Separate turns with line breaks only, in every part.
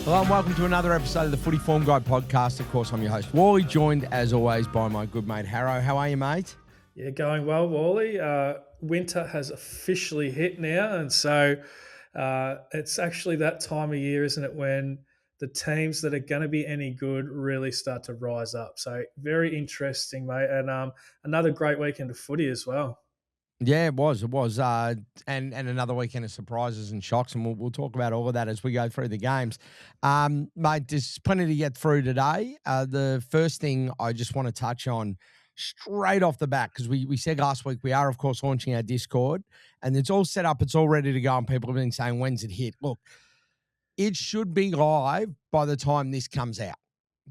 Hello and welcome to another episode of the Footy Form Guide podcast. Of course, I'm your host, Walley, joined as always by my good mate, Harro. How are you, mate?
Yeah, going well, Wally. Winter has officially hit now, and so it's actually that time of year, isn't it, when the teams that are going to be any good really start to rise up. So very interesting, mate, and another great weekend of footy as well.
Yeah, it was. And another weekend of surprises and shocks, and we'll talk about all of that as we go through the games. Mate, there's plenty to get through today. The first thing I just want to touch on straight off the bat, because we said last week we are, of course, launching our Discord, and it's all set up, it's all ready to go, and people have been saying, when's it hit? Look, it should be live by the time this comes out.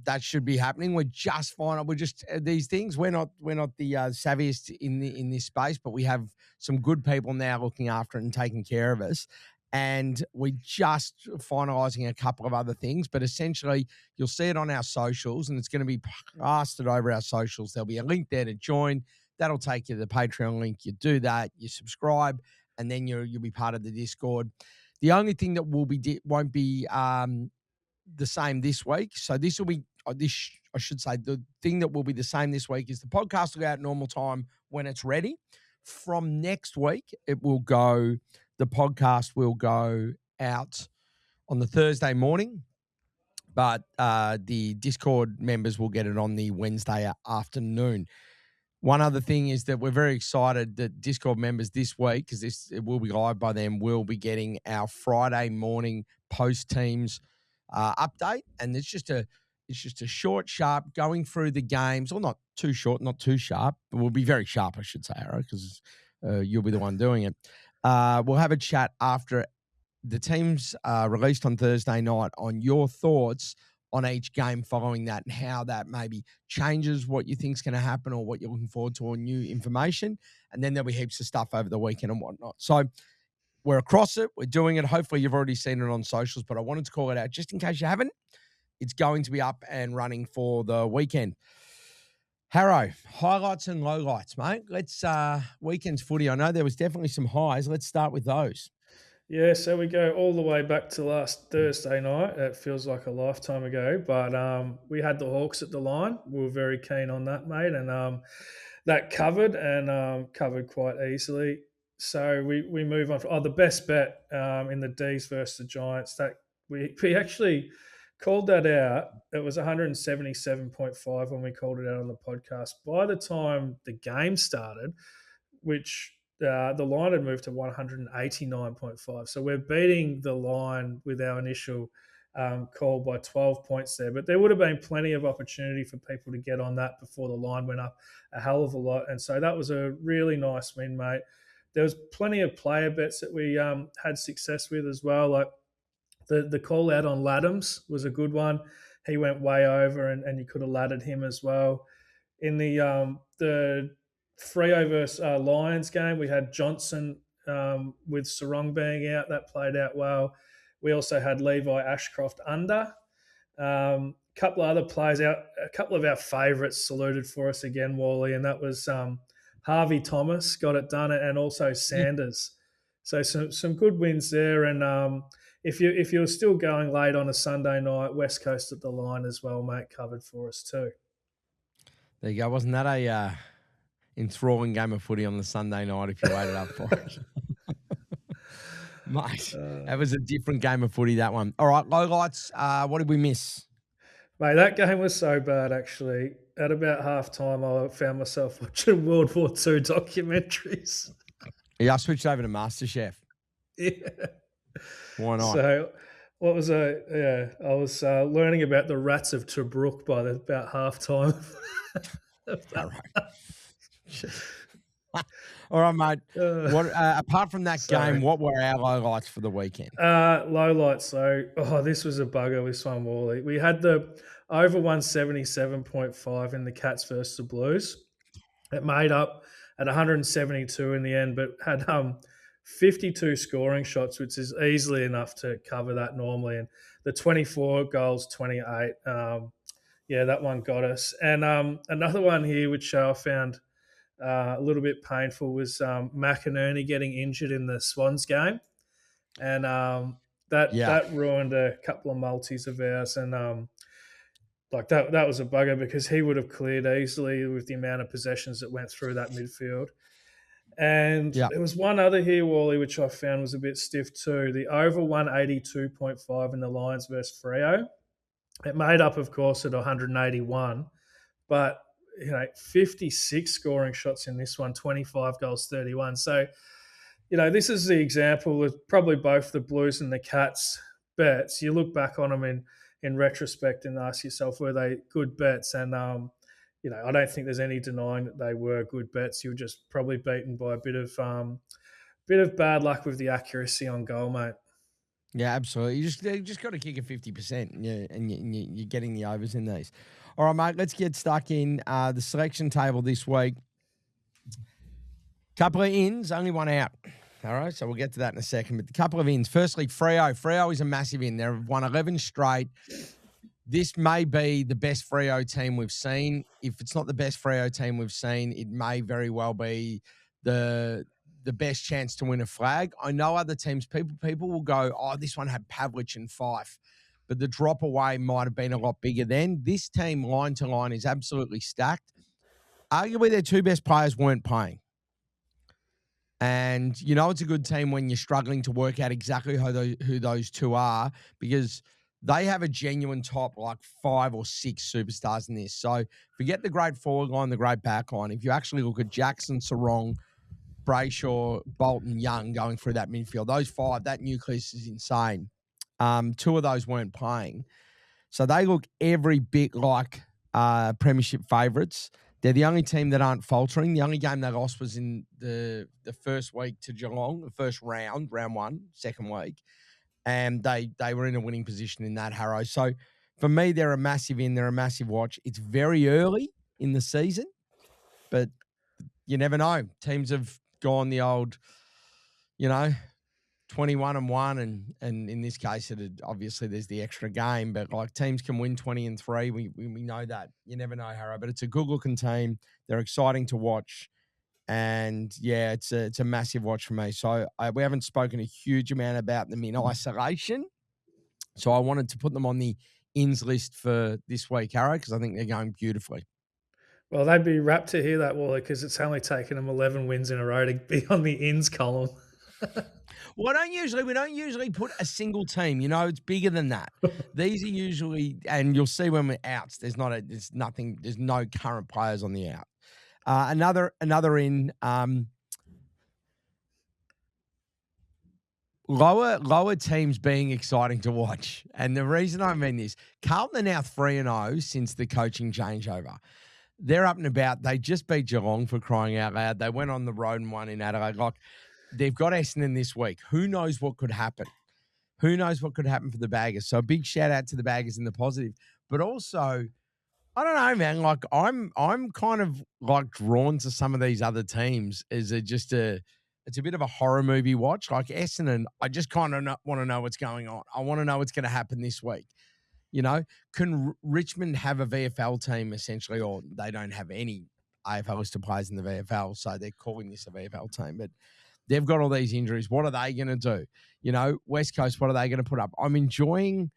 That should be happening. We're just fine. We're just these things. We're not the savviest in this space, but we have some good people now looking after it and taking care of us. And we're just finalising a couple of other things. But essentially, you'll see it on our socials, and it's going to be plastered over our socials. There'll be a link there to join. That'll take you to the Patreon link. You do that, you subscribe, and then you'll be part of the Discord. The only thing that won't be the same this week. So this will be I should say the thing that will be the same this week is the podcast will go out normal time when it's ready. From next week, the podcast will go out on the Thursday morning, but the Discord members will get it on the Wednesday afternoon. One other thing is that we're very excited that Discord members this week, because it will be live by then, will be getting our Friday morning post teams update, and it's just a short, sharp going through the games, or not too short, not too sharp. But we'll be very sharp, I should say, Arrow, because you'll be the one doing it. We'll have a chat after the teams released on Thursday night on your thoughts on each game following that and how that maybe changes what you think is going to happen or what you're looking forward to, or new information. And then there'll be heaps of stuff over the weekend and whatnot. So we're across it. We're doing it. Hopefully you've already seen it on socials, but I wanted to call it out just in case you haven't. It's going to be up and running for the weekend. Harro, highlights and lowlights, mate. Let's weekend's footy. I know there was definitely some highs. Let's start with those.
Yeah, so we go all the way back to last Thursday night. It feels like a lifetime ago, but we had the Hawks at the line. We were very keen on that, mate, and that covered covered quite easily. So we move on. The best bet in the D's versus the Giants. That we actually called that out. It was 177.5 when we called it out on the podcast. By the time the game started, which the line had moved to 189.5. So we're beating the line with our initial call by 12 points there. But there would have been plenty of opportunity for people to get on that before the line went up a hell of a lot. And so that was a really nice win, mate. There was plenty of player bets that we had success with as well. Like the call out on Laddams was a good one. He went way over, and you could have laddered him as well. In the Freo versus Lions game, we had Johnson with Sarong being out. That played out well. We also had Levi Ashcroft under. Couple of other players out. A couple of our favourites saluted for us again, Wally, and that was Harvey Thomas got it done, and also Sanders. So some good wins there. And if you're still going late on a Sunday night, West Coast at the line as well, mate, covered for us too.
There you go. Wasn't that a enthralling game of footy on the Sunday night if you waited up for it? Mate, that was a different game of footy, that one. All right, lowlights. What did we miss?
Mate, that game was so bad, actually. At about halftime, I found myself watching World War II documentaries.
Yeah, I switched over to MasterChef.
Yeah.
Why not?
So what was I was learning about the rats of Tobruk by about halftime.
All right. All right, mate. What apart from that game, what were our lowlights for the weekend?
Lowlights. So, this was a bugger with Swan Wally. We had the over 177.5 in the Cats versus the Blues. It made up at 172 in the end, but had 52 scoring shots, which is easily enough to cover that normally. And the 24 goals, 28. That one got us. And another one here, which I found a little bit painful, was McInerney getting injured in the Swans game. And
Yeah.
that ruined a couple of multis of ours, and like that was a bugger because he would have cleared easily with the amount of possessions that went through that midfield. And
Yeah.
there was one other here, Wally, which I found was a bit stiff too. The over 182.5 in the Lions versus Freo. It made up, of course, at 181, but 56 scoring shots in this one, 25 goals, 31. So, this is the example of probably both the Blues and the Cats bets. You look back on them in retrospect and ask yourself, were they good bets? And I don't think there's any denying that they were good bets. You were just probably beaten by a bit of bad luck with the accuracy on goal, mate.
Yeah, absolutely. You just got to kick a 50%, and you're getting the overs in these. All right, mate. Let's get stuck in the selection table this week. Couple of ins, only one out. All right, so we'll get to that in a second. But a couple of ins. Firstly, Freo. Freo is a massive in. They've won 11 straight. This may be the best Freo team we've seen. If it's not the best Freo team we've seen, it may very well be the best chance to win a flag. I know other teams, people will go, oh, this one had Pavlich and Fife, but the drop away might have been a lot bigger then. This team, line to line, is absolutely stacked. Arguably, their two best players weren't playing. And it's a good team when you're struggling to work out exactly who those two are, because they have a genuine top, like 5 or 6 superstars in this. So forget the great forward line, the great back line. If you actually look at Jackson, Sarong, Brayshaw, Bolton, Young going through that midfield, those 5, that nucleus is insane. 2 of those weren't playing. So they look every bit like premiership favourites. They're the only team that aren't faltering. The only game they lost was in the first week to Geelong, the first round 1, second week. And they were in a winning position in that, Harro. So for me, they're a massive in. They're a massive watch. It's very early in the season, but you never know. Teams have gone the old, 21-1, and in this case, obviously there's the extra game, but like teams can win 20-3. We know that. You never know, Harro. But it's a good-looking team. They're exciting to watch. And yeah, it's a massive watch for me. So we haven't spoken a huge amount about them in isolation. So I wanted to put them on the ins list for this week, Harro, because I think they're going beautifully.
Well, they'd be rapt to hear that, Wally, because it's only taken them 11 wins in a row to be on the ins column.
Well, we don't usually put a single team. It's bigger than that. These are usually, and you'll see when we're outs. There's no current players on the out. Another in lower teams being exciting to watch. And the reason I mean this, Carlton are now 3-0 since the coaching changeover. They're up and about. They just beat Geelong, for crying out loud. They went on the road and won in Adelaide. Like, they've got Essendon this week. Who knows what could happen? Who knows what could happen for the Baggers? So a big shout out to the Baggers in the positive. But also, I don't know, man. Like, I'm kind of like drawn to some of these other teams as it's a bit of a horror movie watch. Like Essendon, I just kind of want to know what's going on. I want to know what's going to happen this week. Can Richmond have a VFL team essentially, or they don't have any AFL listed players in the VFL, so they're calling this a VFL team, but they've got all these injuries. What are they going to do? West Coast, what are they going to put up? I'm enjoying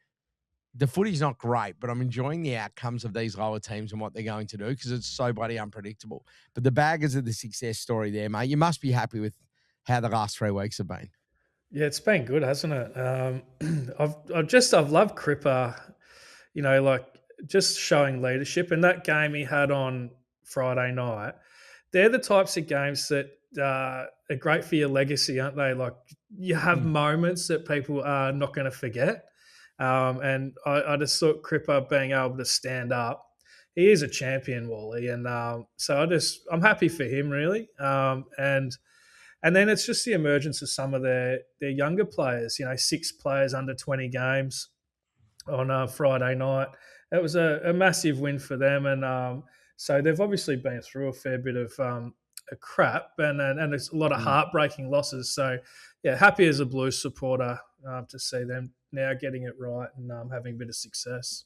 the footy's not great, but I'm enjoying the outcomes of these lower teams and what they're going to do because it's so bloody unpredictable. But the Baggers are the success story there, mate. You must be happy with how the last 3 weeks have been.
Yeah, it's been good, hasn't it? I've loved Cripper, like just showing leadership. And that game he had on Friday night, they're the types of games that are great for your legacy, aren't they? Like you have moments that people are not going to forget. And I just thought Cripper being able to stand up. He is a champion, Wally, and so I'm happy for him, really. And then it's just the emergence of some of their younger players. 6 players under 20 games on Friday night. That was a massive win for them, and so they've obviously been through a fair bit of a crap, and there's a lot of heartbreaking losses. So, yeah, happy as a Blues supporter to see them now getting it right and having a bit of success.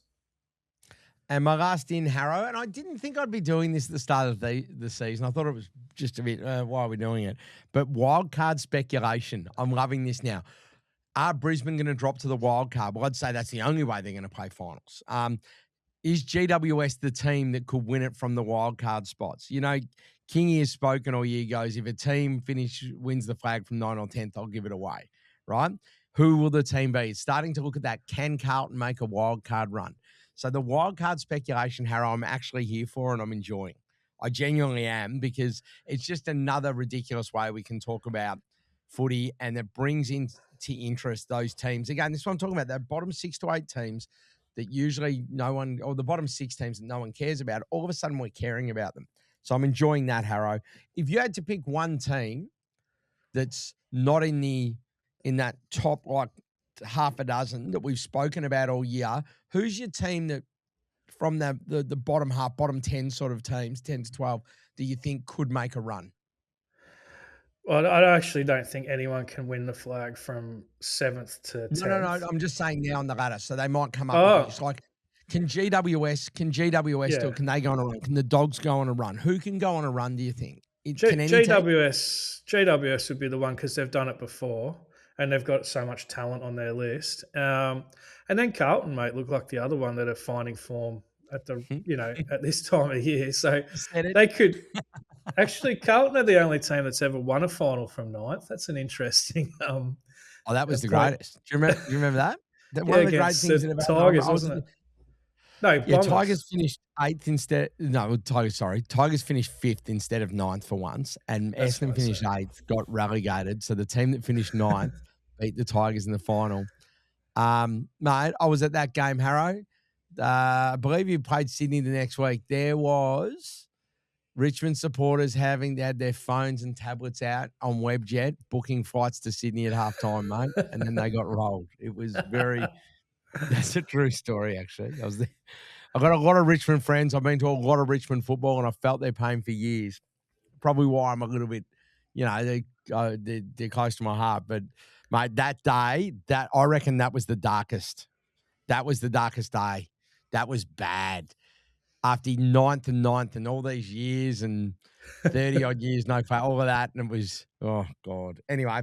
And my last in, Harro, and I didn't think I'd be doing this at the start of the season. I thought it was just a bit, why are we doing it? But wild card speculation, I'm loving this now. Are Brisbane going to drop to the wild card? Well, I'd say that's the only way they're going to play finals. Is GWS the team that could win it from the wild card spots? You know, Kingy has spoken all year, goes, if a team wins the flag from 9th or 10th, I'll give it away, right? Who will the team be? It's starting to look at that. Can Carlton make a wild card run? So the wild card speculation, Harro, I'm actually here for and I'm enjoying. I genuinely am, because it's just another ridiculous way we can talk about footy, and it brings into interest those teams. Again, this is what I'm talking about, that bottom 6 to 8 teams that usually no one, or the bottom 6 teams that no one cares about, all of a sudden we're caring about them. So I'm enjoying that, Harro. If you had to pick one team that's not in that top, like, half a dozen that we've spoken about all year, who's your team that from the bottom half, bottom 10 sort of teams, 10 to 12, do you think could make a run?
Well, I actually don't think anyone can win the flag from 7th to 10th.
No. I'm just saying now on the ladder, so they might come up
Oh.
with this. Like, can GWS do it? Can they go on a run? Can the Dogs go on a run? Who can go on a run, do you think? Can any team?
GWS would be the one because they've done it before and they've got so much talent on their list. And then Carlton, mate, look like the other one that are finding form at the at this time of year. So they could actually. Carlton are the only team that's ever won a final from 9th. That's an interesting.
That was the greatest. Do you remember that? One of the great things about
Tigers, wasn't it? No,
yeah, Tigers finished 8th instead. No, Tigers finished 5th instead of 9th for once, and Essendon finished 8th, got relegated. So the team that finished 9th beat the Tigers in the final. Mate, I was at that game, Harro. I believe you played Sydney the next week. There was Richmond supporters had their phones and tablets out on Webjet, booking flights to Sydney at halftime, mate, and then they got rolled. It was very. That's a true story, actually. I've got a lot of Richmond friends. I've been to a lot of Richmond football, and I felt their pain for years. Probably why I'm a little bit, they're close to my heart. But, mate, that day, I reckon that was the darkest. That was the darkest day. That was bad. After 9th and all these years and 30-odd years, no play, all of that, and it was, oh, God. Anyway,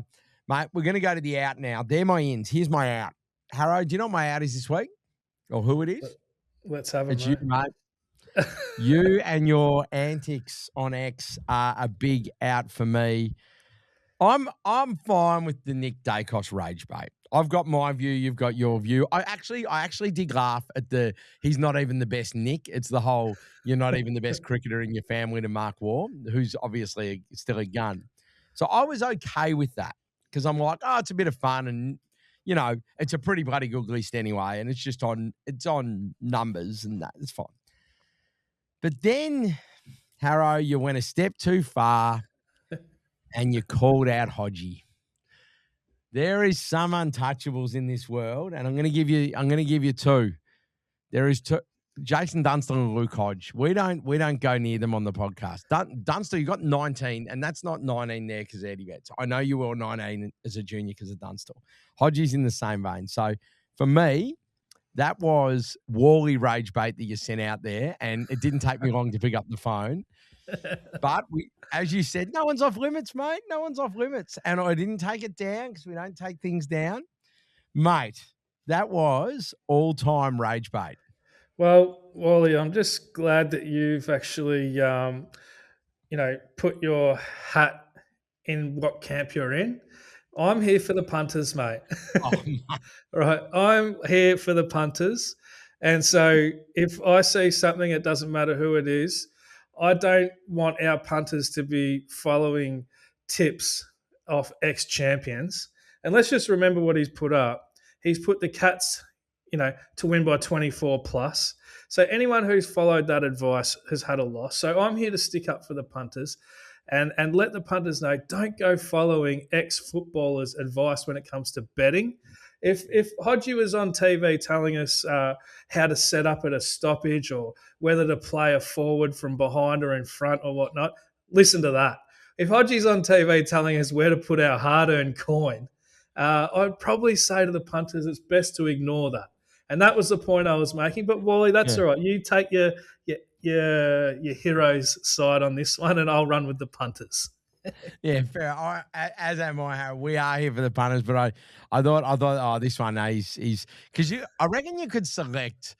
mate, we're going to go to the out now. They're my ins. Here's my out. Harro, do you know what my out is this week? Or who it is?
Let's have it,
It's you, mate. You and your antics on X are a big out for me. I'm fine with the Nick Dacos rage bait. I've got my view, you've got your view. I actually did laugh at he's not even the best Nick. It's the whole, you're not even the best cricketer in your family to Mark Waugh, who's obviously still a gun. So I was okay with that because I'm like, it's a bit of fun and, it's a pretty bloody good list anyway, and it's on numbers and that. It's fine. But then, Harro, you went a step too far and you called out Hodgie. There is some untouchables in this world, and I'm going to give you two. There is two. Jason Dunstall and Luke Hodge. We don't go near them on the podcast. Dunstall, you got 19, and that's not 19 there because Eddie Betts. I know you were 19 as a junior because of Dunstall. Hodgie's in the same vein. So for me, that was Walley rage bait that you sent out there, and it didn't take me long to pick up the phone. But as you said, no one's off limits, mate. No one's off limits. And I didn't take it down because we don't take things down. Mate, that was all-time rage bait.
Well, Wally, I'm just glad that you've actually, put your hat in what camp you're in. I'm here for the punters, mate. Right, I'm here for the punters. And so if I see something, it doesn't matter who it is, I don't want our punters to be following tips of ex-champions. And let's just remember what he's put up. He's put the Cats to win by 24 plus. So anyone who's followed that advice has had a loss. So I'm here to stick up for the punters and let the punters know, don't go following ex-footballers' advice when it comes to betting. If Hodgie was on TV telling us how to set up at a stoppage or whether to play a forward from behind or in front or whatnot, listen to that. If Hodgie's on TV telling us where to put our hard-earned coin, I'd probably say to the punters it's best to ignore that. And that was the point I was making. But Wally, that's all right. You take your hero's side on this one, and I'll run with the punters.
Yeah, fair. As am I. Harry. We are here for the punters, but I thought, oh, this one, he's because I reckon you could select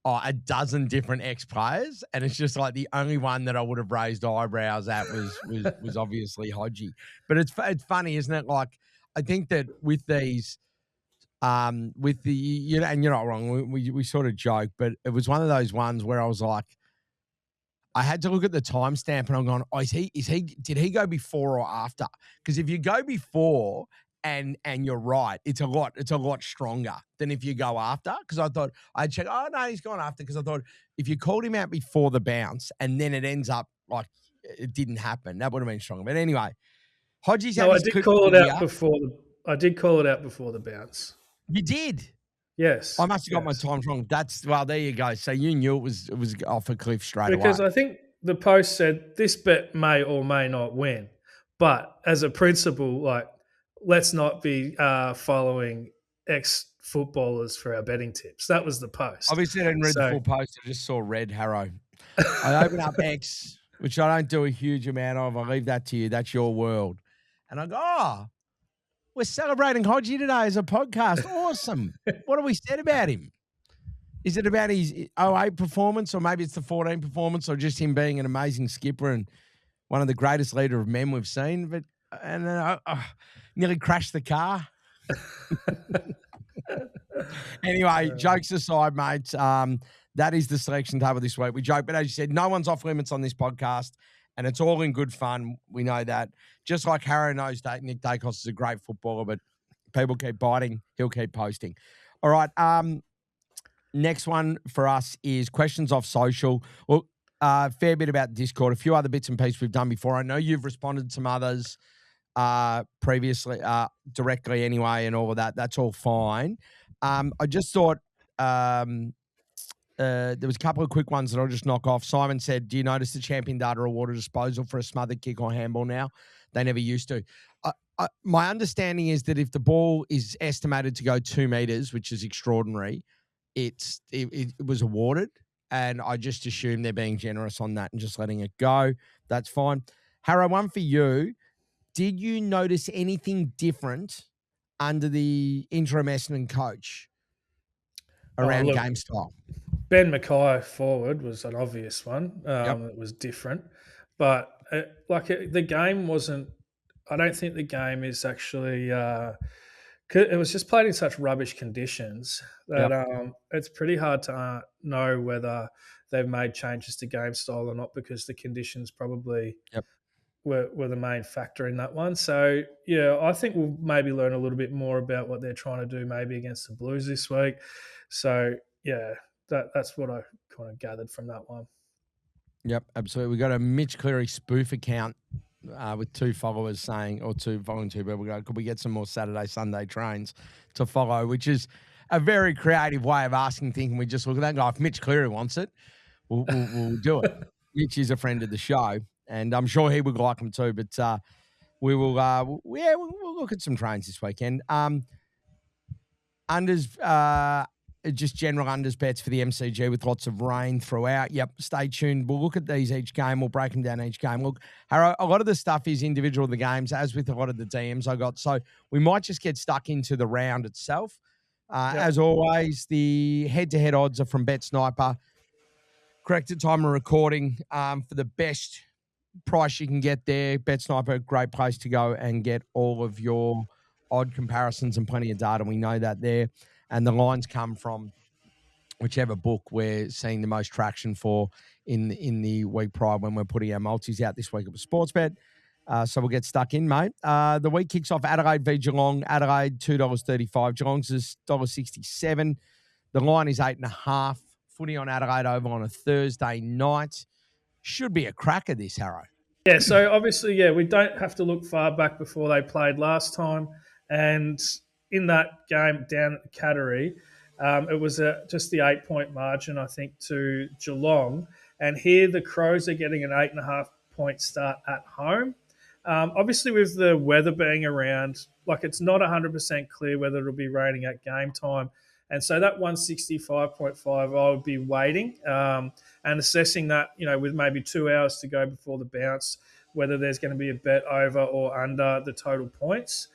a dozen different ex players, and it's just like the only one that I would have raised eyebrows at was obviously Hodgie. But it's funny, isn't it? Like I think that with these, with the and you're not wrong. We sort of joke, but it was one of those ones where I was like, I had to look at the timestamp, and I'm going, oh, did he go before or after? Because if you go before and you're right, it's a lot stronger than if you go after. Because I thought I'd check, oh no, he's gone after. Because I thought if you called him out before the bounce and then it ends up like it didn't happen, that would have been stronger. But anyway, Hodgie's had
No,
his clip of the year.
I did call it out before the bounce.
You did.
Yes.
I must have got my times wrong. There you go. So you knew it was off a cliff straight away.
Because I think the post said this bet may or may not win, but as a principle, like let's not be following ex-footballers for our betting tips. That was the post.
Obviously, I didn't read the full post. I just saw red Harro. I open up X, which I don't do a huge amount of. I leave that to you. That's your world. And I go, oh, we're celebrating Hodgie today as a podcast. Awesome. What have we said about him? Is it about his 08 performance, or maybe it's the 14 performance, or just him being an amazing skipper and one of the greatest leader of men we've seen? But and then I nearly crashed the car. Anyway, jokes aside, mates, that is the selection table this week. We joke, but as you said, no one's off limits on this podcast, and it's all in good fun. We know that. Just like Harro knows that Nick Dacos is a great footballer, but people keep biting, he'll keep posting. All right, next one for us is questions off social. Well, fair bit about Discord, a few other bits and pieces we've done before. I know you've responded to some others previously, directly anyway, and all of that. That's all fine. I just thought there was a couple of quick ones that I'll just knock off. Simon said, do you notice the champion data award a disposal for a smothered kick or handball now? They never used to. My understanding is that if the ball is estimated to go 2 meters, which is extraordinary, it was awarded, and I just assume they're being generous on that and just letting it go. That's fine. Harro, one for you. Did you notice anything different under the interim Essendon coach around game style?
Ben Mackay forward was an obvious one. It was different. But the game wasn't – I don't think the game is actually it was just played in such rubbish conditions that it's pretty hard to know whether they've made changes to game style or not, because the conditions probably were the main factor in that one. So, yeah, I think we'll maybe learn a little bit more about what they're trying to do maybe against the Blues this week. So, yeah, that's what I kind of gathered from that one.
Yep, absolutely. We got a Mitch Cleary spoof account with 2 followers saying, or 2 following 2 people go, could we get some more Saturday, Sunday trains to follow, which is a very creative way of asking things. And we just look at that and go, if Mitch Cleary wants it, we'll do it. Mitch is a friend of the show, and I'm sure he would like them too. But we will, we'll look at some trains this weekend. Unders, just general unders bets for the MCG with lots of rain throughout. Yep, stay tuned. We'll look at these each game. We'll break them down each game. Look, Harro, a lot of the stuff is individual of the games, as with a lot of the DMs I got. So we might just get stuck into the round itself. As always, the head-to-head odds are from Bet Sniper. Corrected time of recording for the best price you can get there. Bet Sniper, great place to go and get all of your odd comparisons and plenty of data. We know that there. And the lines come from whichever book we're seeing the most traction for in the week prior when we're putting our multis out. This week it was Sportsbet. So we'll get stuck in, mate. The week kicks off Adelaide v Geelong. Adelaide, $2.35. Geelong's is $1.67. The line is 8.5. Footy on Adelaide over on a Thursday night. Should be a cracker, this, Harro.
Yeah, so obviously, we don't have to look far back before they played last time. And in that game down at the Cattery, it was just the 8-point margin, I think, to Geelong. And here the Crows are getting an 8.5-point start at home. Obviously, with the weather being around, like it's not 100% clear whether it'll be raining at game time. And so that 165.5, I would be waiting and assessing that, with maybe 2 hours to go before the bounce, whether there's going to be a bet over or under the total points.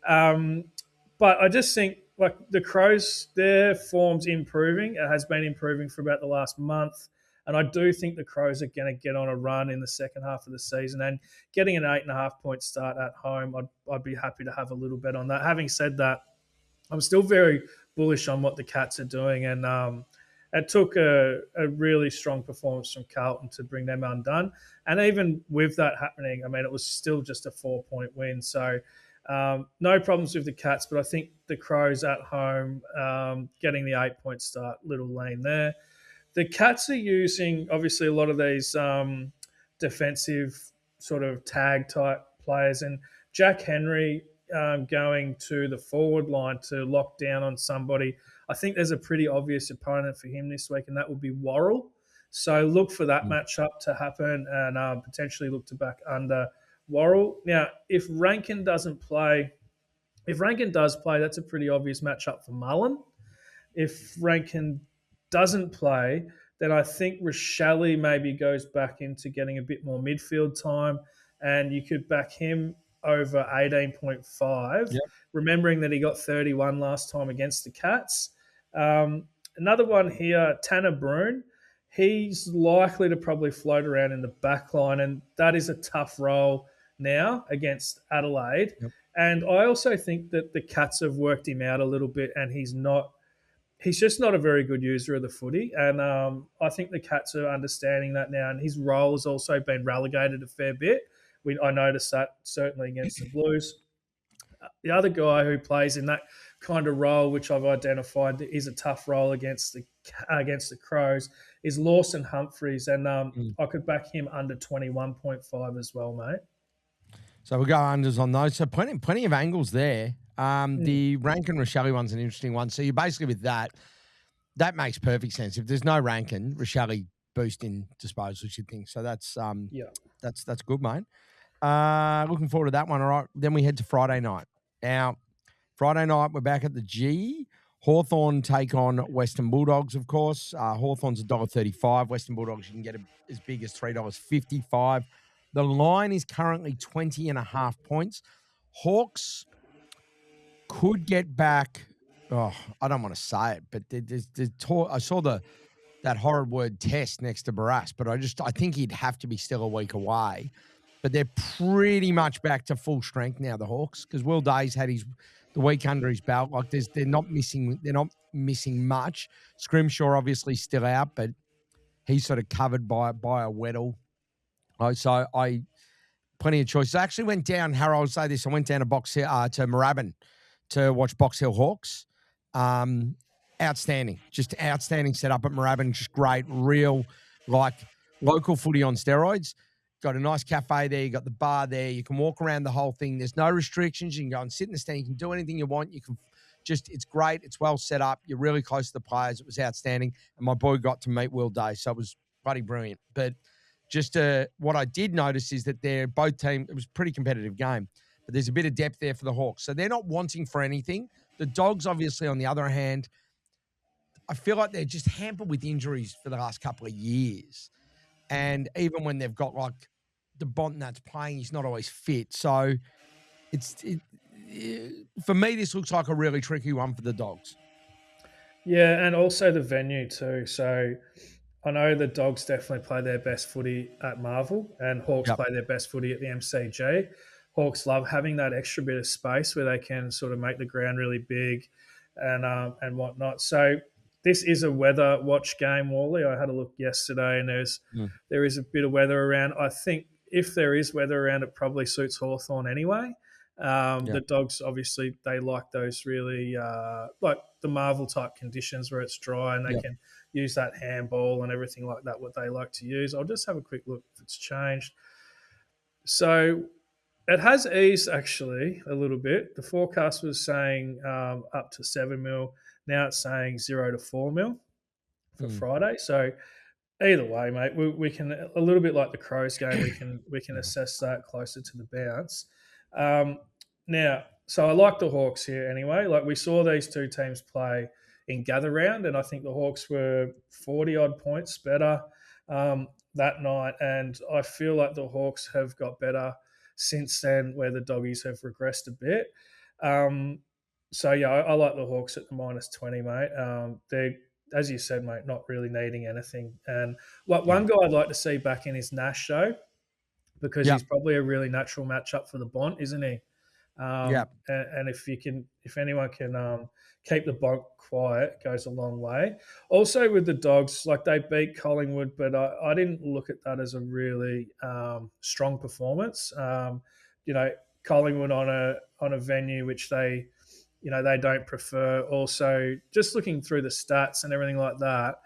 But I just think, like, the Crows, their form's improving. It has been improving for about the last month. And I do think the Crows are going to get on a run in the second half of the season. And getting an 8.5-point start at home, I'd be happy to have a little bet on that. Having said that, I'm still very bullish on what the Cats are doing. And it took a really strong performance from Carlton to bring them undone. And even with that happening, I mean, it was still just a 4-point win. So no problems with the Cats, but I think the Crows at home, getting the 8-point start, little lean there. The Cats are using, obviously, a lot of these defensive sort of tag type players, and Jack Henry going to the forward line to lock down on somebody. I think there's a pretty obvious opponent for him this week, and that would be Worrell. So look for that matchup to happen and potentially look to back under Worrell. Now, if Rankin does play, that's a pretty obvious matchup for Mullen. If Rankin doesn't play, then I think Rochelle maybe goes back into getting a bit more midfield time, and you could back him over 18.5, remembering that he got 31 last time against the Cats. Another one here, Tanner Bruhn. He's likely to probably float around in the back line, and that is a tough role now against Adelaide. And I also think that the Cats have worked him out a little bit, and he's just not a very good user of the footy. And I think the Cats are understanding that now, and his role has also been relegated a fair bit. I noticed that certainly against the Blues. The other guy who plays in that kind of role, which I've identified that is a tough role against the Crows, is Lawson Humphreys, and I could back him under 21.5 as well, mate.
So we'll go unders on those. So plenty of angles there. The Rankin Rochelle one's an interesting one. So you're basically with that makes perfect sense. If there's no Rankin, Rochelle boost in disposals, you'd think. So that's good, mate. Looking forward to that one. All right. Then we head to Friday night. Now, Friday night, we're back at the G. Hawthorn take on Western Bulldogs, of course. Hawthorn's $1.35. Western Bulldogs, you can get as big as $3.55. The line is currently 20.5 points. Hawks could get back. Oh, I don't want to say it, but I saw that horrid word test next to Barras, but I think he'd have to be still a week away. But they're pretty much back to full strength now, the Hawks, because Will Day's had the week under his belt. Like they're not missing much. Scrimshaw obviously still out, but he's sort of covered by a Weddle. So plenty of choices. I actually went down, Harro, I'll say this, I went down to Moorabbin to watch Box Hill Hawks. Outstanding. Just outstanding setup at Moorabbin. Just great, real, like local footy on steroids. Got a nice cafe there. You got the bar there. You can walk around the whole thing. There's no restrictions. You can go and sit in the stand. You can do anything you want. You can it's great. It's well set up. You're really close to the players. It was outstanding. And my boy got to meet Will Day. So it was bloody brilliant. But just what I did notice is that they're both teams, it was a pretty competitive game, but there's a bit of depth there for the Hawks. So they're not wanting for anything. The Dogs, obviously, on the other hand, I feel like they're just hampered with injuries for the last couple of years. And even when they've got like the Bonton that's playing, he's not always fit. So for me, this looks like a really tricky one for the Dogs.
Yeah, and also the venue too. So I know the Dogs definitely play their best footy at Marvel, and Hawks play their best footy at the MCG. Hawks love having that extra bit of space where they can sort of make the ground really big and whatnot. So this is a weather watch game, Wally. I had a look yesterday, and there is a bit of weather around. I think if there is weather around, it probably suits Hawthorn anyway. The Dogs, obviously, they like those really like the Marvel type conditions where it's dry and they can use that handball and everything like that, what they like to use. I'll just have a quick look if it's changed. So it has eased actually a little bit. The forecast was saying up to 7 mil. Now it's saying 0 to 4 mil for Friday. So either way, mate, we can, a little bit like the Crows game, we can assess that closer to the bounce. Now, so I like the Hawks here anyway. Like we saw these two teams play in gather round, and I think the Hawks were 40 odd points better that night, and I feel like the Hawks have got better since then, where the Doggies have regressed a bit. So yeah, I like the Hawks at the -20, mate. They're, as you said, mate, not really needing anything. And what
Yeah.
one guy I'd like to see back in is Nash, though, because
Yeah.
he's probably a really natural matchup for the Bont, isn't he?
Yeah.
And if anyone can keep the Bont quiet, it goes a long way. Also with the Dogs, like they beat Collingwood, but I didn't look at that as a really strong performance. Collingwood on a venue which they don't prefer. Also, just looking through the stats and everything like that,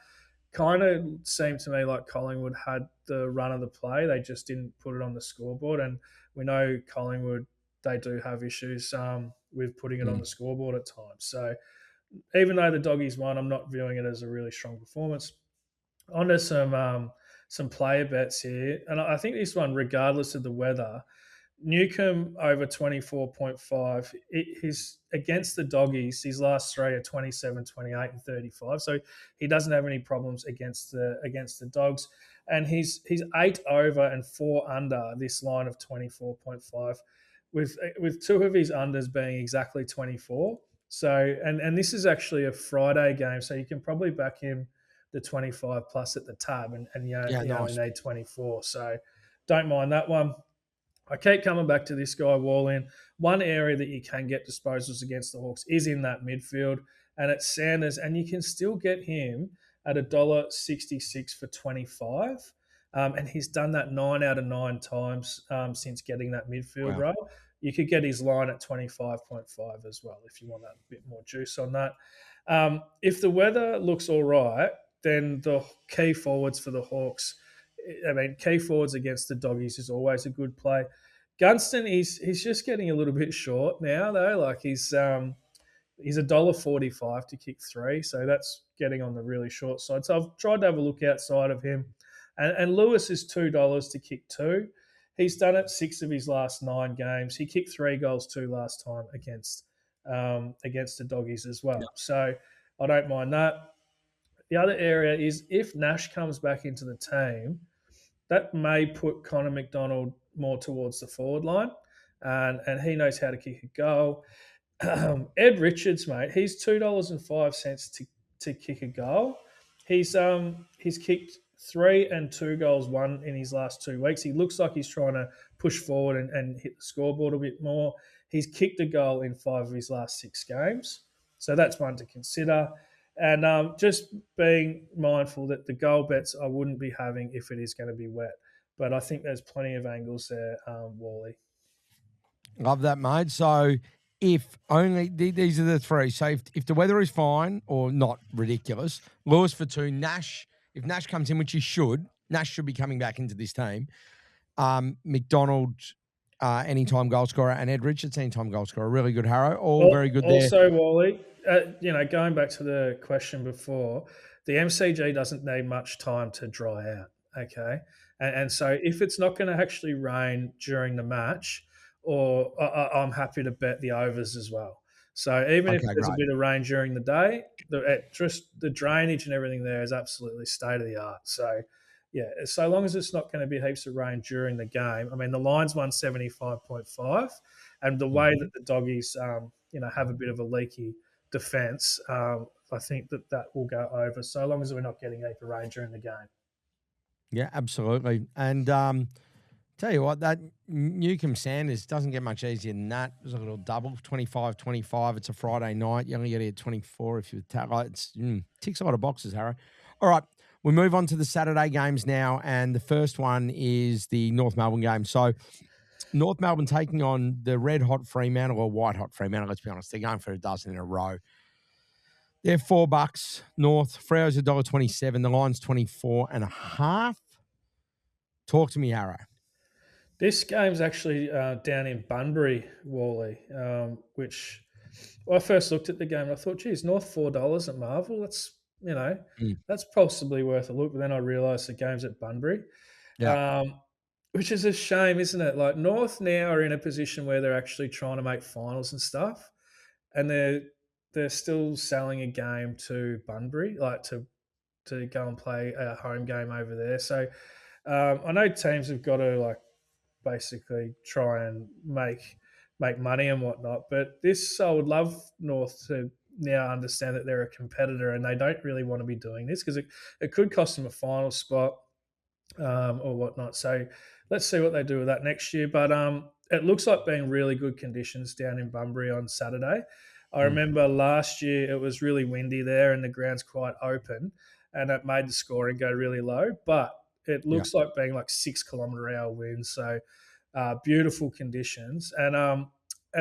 kind of seemed to me like Collingwood had the run of the play. They just didn't put it on the scoreboard. And we know Collingwood, they do have issues with putting it on the scoreboard at times. So even though the Doggies won, I'm not viewing it as a really strong performance. On to some player bets here. And I think this one, regardless of the weather, Newcomb over 24.5. He's against the Doggies. His last three are 27, 28, and 35. So he doesn't have any problems against the Dogs. And he's 8 over and 4 under this line of 24.5, with two of his unders being exactly 24. So and this is actually a Friday game, so you can probably back him the 25 plus at the tab, and
Yeah.
you only
Nice.
need 24. So don't mind that one. I keep coming back to this guy, Wallin. One area that you can get disposals against the Hawks is in that midfield, and it's Sanders, and you can still get him at $1.66 for 25. And he's done that 9 out of 9 times since getting that midfield
Wow.
role. You could get his line at 25.5 as well if you want that bit more juice on that. If the weather looks all right, then the key forwards for the Hawks, I mean, key forwards against the Doggies is always a good play. Gunston, he's just getting a little bit short now though. Like he's $1.45 to kick three, so that's getting on the really short side. So I've tried to have a look outside of him, and Lewis is $2 to kick two. He's done it 6 of his last 9 games. He kicked 3 goals too last time against the Doggies as
Yeah.
well. So I don't mind that. The other area is if Nash comes back into the team, that may put Connor McDonald more towards the forward line, and he knows how to kick a goal. Ed Richards, mate, he's $2.05 to kick a goal. He's kicked 3 and 2 goals, 1 in his last 2 weeks. He looks like he's trying to push forward and hit the scoreboard a bit more. He's kicked a goal in 5 of his last 6 games, so that's one to consider. And just being mindful that the goal bets I wouldn't be having if it is going to be wet. But I think there's plenty of angles there, Wally.
Love that, mate. So if only these are the three. So if the weather is fine or not ridiculous, Lewis for 2, Nash, if Nash comes in, which he should, Nash should be coming back into this team. McDonald, anytime goal scorer, and Ed Richards, anytime goal scorer. Really good, Harro. All very good there.
Also, Wally, going back to the question before, the MCG doesn't need much time to dry out, okay? And so if it's not going to actually rain during the match, or I'm happy to bet the overs as well. So even if
Okay,
there's a
great.
bit of rain during the day, just the drainage and everything there is absolutely state of the art. So yeah, so long as it's not going to be heaps of rain during the game. I mean, the line's 175.5, and the way that the Doggies, have a bit of a leaky defence, I think that will go over. So long as we're not getting a heap of rain during the game.
Yeah, absolutely. And tell you what, that Newcomb Sanders doesn't get much easier than that. There's a little double, 25-25. It's a Friday night. You only get here 24 if you it's ticks a lot of boxes, Harro. All right, we move on to the Saturday games now, and the first one is the North Melbourne game. So North Melbourne taking on the red-hot Fremantle, or white-hot Fremantle, let's be honest. They're going for a dozen in a row. They're $4 North. Freo's $1.27. The line's 24.5. Talk to me, Harro.
This game's actually down in Bunbury, Wally, which I first looked at the game and I thought, geez, North $4 at Marvel. That's possibly worth a look. But then I realised the game's at Bunbury,
Yeah.
which is a shame, isn't it? Like North now are in a position where they're actually trying to make finals and stuff, and they're still selling a game to Bunbury, like to go and play a home game over there. So I know teams have got to like basically try and make money and whatnot. But this, I would love North to now understand that they're a competitor and they don't really want to be doing this because it could cost them a final spot or whatnot. So let's see what they do with that next year. But it looks like being really good conditions down in Bunbury on Saturday. I
Mm.
remember last year it was really windy there and the ground's quite open and it made the scoring go really low. But it
Yeah.
looks like being like 6 km/h winds. So beautiful conditions. And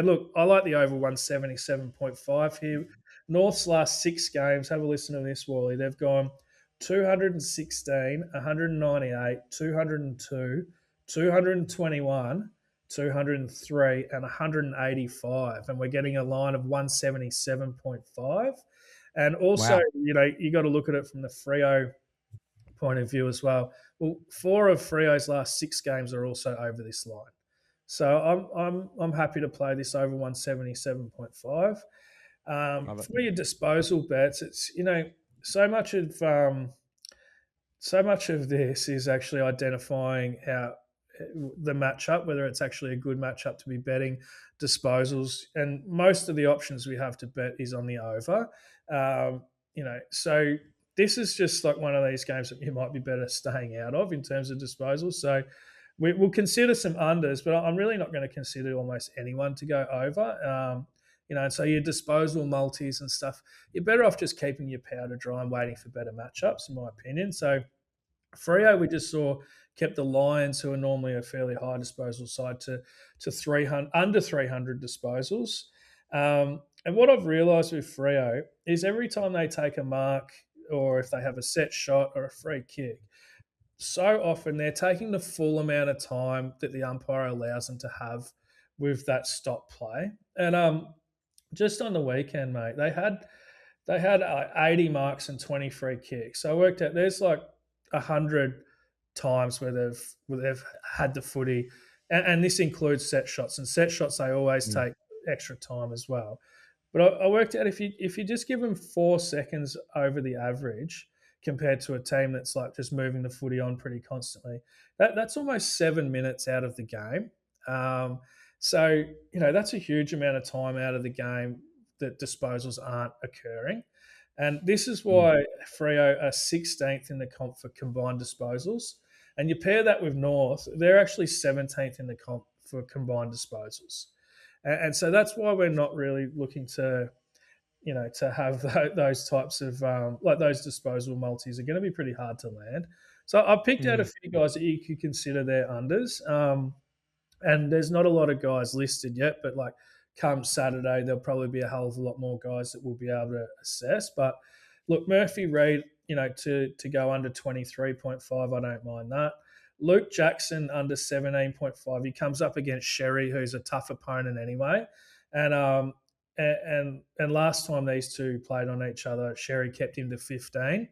look, I like the over 177.5 here. North's last 6 games, have a listen to this, Wally. They've gone 216, 198, 202, 221, 203, and 185. And we're getting a line of 177.5. And also,
Wow.
you got to look at it from the Freo point of view as well. Well, 4 of Freo's last 6 games are also over this line. So I'm happy to play this over 177.5.
Love it.
For your disposal bets, it's so much of this is actually identifying how the matchup, whether it's actually a good matchup to be betting disposals, and most of the options we have to bet is on the over. So this is just like one of these games that you might be better staying out of in terms of disposals. So we'll consider some unders, but I'm really not going to consider almost anyone to go over. And so your disposal multis and stuff, you're better off just keeping your powder dry and waiting for better matchups, in my opinion. So Freo, we just saw, kept the Lions, who are normally a fairly high disposal side, to 300 under 300 disposals. And what I've realised with Freo is every time they take a mark or if they have a set shot or a free kick, so often they're taking the full amount of time that the umpire allows them to have with that stop play. And just on the weekend, mate, they had 80 marks and 20 free kicks. So I worked out there's like 100 times where they've had the footy, and this includes set shots. And set shots they always
Mm.
take extra time as well. But I worked out if you just give them 4 seconds over the average compared to a team that's like just moving the footy on pretty constantly, that's almost 7 minutes out of the game. So that's a huge amount of time out of the game that disposals aren't occurring. And this is
Mm.
why Freo are 16th in the comp for combined disposals. And you pair that with North, they're actually 17th in the comp for combined disposals. And so that's why we're not really looking to, to have those types of, like those disposal multis are going to be pretty hard to land. So I picked out a
Mm.
few guys that you could consider their unders. And there's not a lot of guys listed yet, but like come Saturday, there'll probably be a hell of a lot more guys that we'll be able to assess. But look, Murphy Reid, to go under 23.5, I don't mind that. Luke Jackson under 17.5. He comes up against Sherry, who's a tough opponent anyway. And last time these two played on each other, Sherry kept him to 15.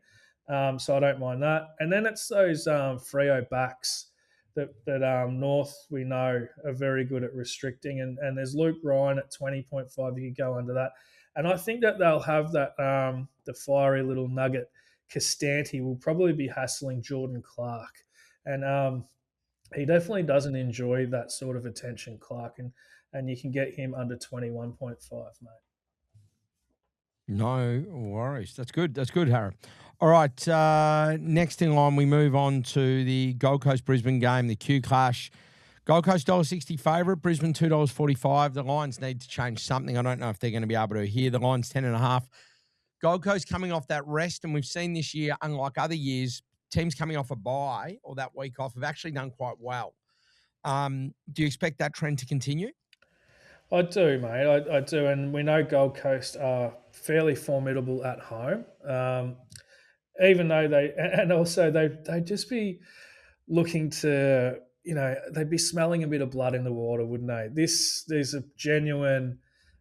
So I don't mind that. And then it's those Freo backs that North we know are very good at restricting, and there's Luke Ryan at 20.5. You could go under that, and I think that they'll have that the fiery little nugget. Castanti will probably be hassling Jordan Clark, and he definitely doesn't enjoy that sort of attention, Clark, and you can get him under 21.5, mate.
No worries. That's good. That's good, Harro. All right. Next in line, we move on to the Gold Coast Brisbane game, the Q Clash. Gold Coast $1.60 favourite, Brisbane $2.45. The Lions need to change something. I don't know if they're going to be able to here. The Lions 10.5. Gold Coast coming off that rest, and we've seen this year, unlike other years, teams coming off a bye or that week off have actually done quite well. Do you expect that trend to continue?
I do, mate. I do, and we know Gold Coast are fairly formidable at home. Even though they'd just be looking to, they'd be smelling a bit of blood in the water, wouldn't they? There's a genuine,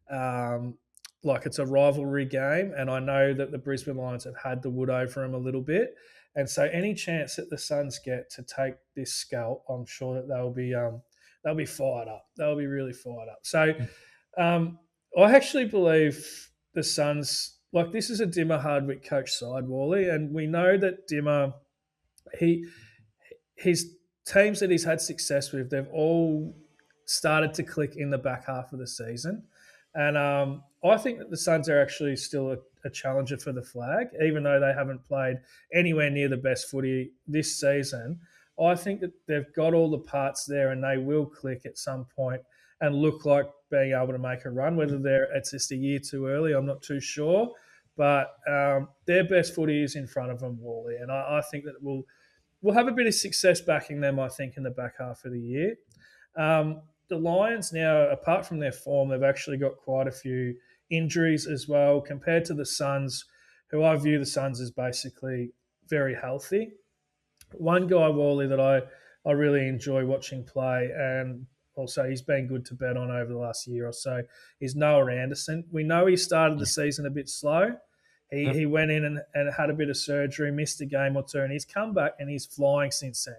like it's a rivalry game, and I know that the Brisbane Lions have had the wood over them a little bit, and so any chance that the Suns get to take this scalp, I'm sure that they'll be fired up. They'll be really fired up. So I actually believe the Suns, like this is a Dimmer Hardwick coach side, Wally, and we know that Dimmer, he his teams that he's had success with, they've all started to click in the back half of the season. And I think that the Suns are actually still a challenger for the flag, even though they haven't played anywhere near the best footy this season. I think that they've got all the parts there and they will click at some point and look like being able to make a run. Whether it's just a year too early, I'm not too sure. But their best footy is in front of them, Wally. And I think that we'll have a bit of success backing them, I think, in the back half of the year. The Lions now, apart from their form, they've actually got quite a few injuries as well compared to the Suns, who I view the Suns as basically very healthy. One guy, Wally, that I really enjoy watching play, and also he's been good to bet on over the last year or so, is Noah Anderson. We know he started the season a bit slow. He went in and had a bit of surgery, missed a game or two, and he's come back and he's flying since then.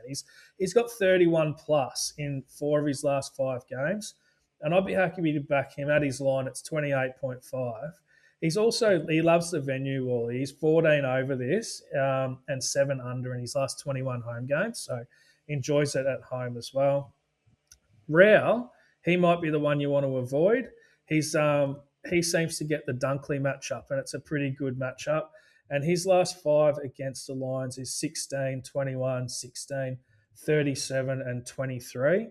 He's got 31 plus in 4 of his last 5 games, and I'd be happy to back him at his line. It's 28.5. He loves the venue, Wally. He's 14 over this and 7 under in his last 21 home games, so enjoys it at home as well. Rao, he might be the one you want to avoid. He seems to get the Dunkley matchup, and it's a pretty good matchup. And his last 5 against the Lions is 16, 21, 16, 37, and 23.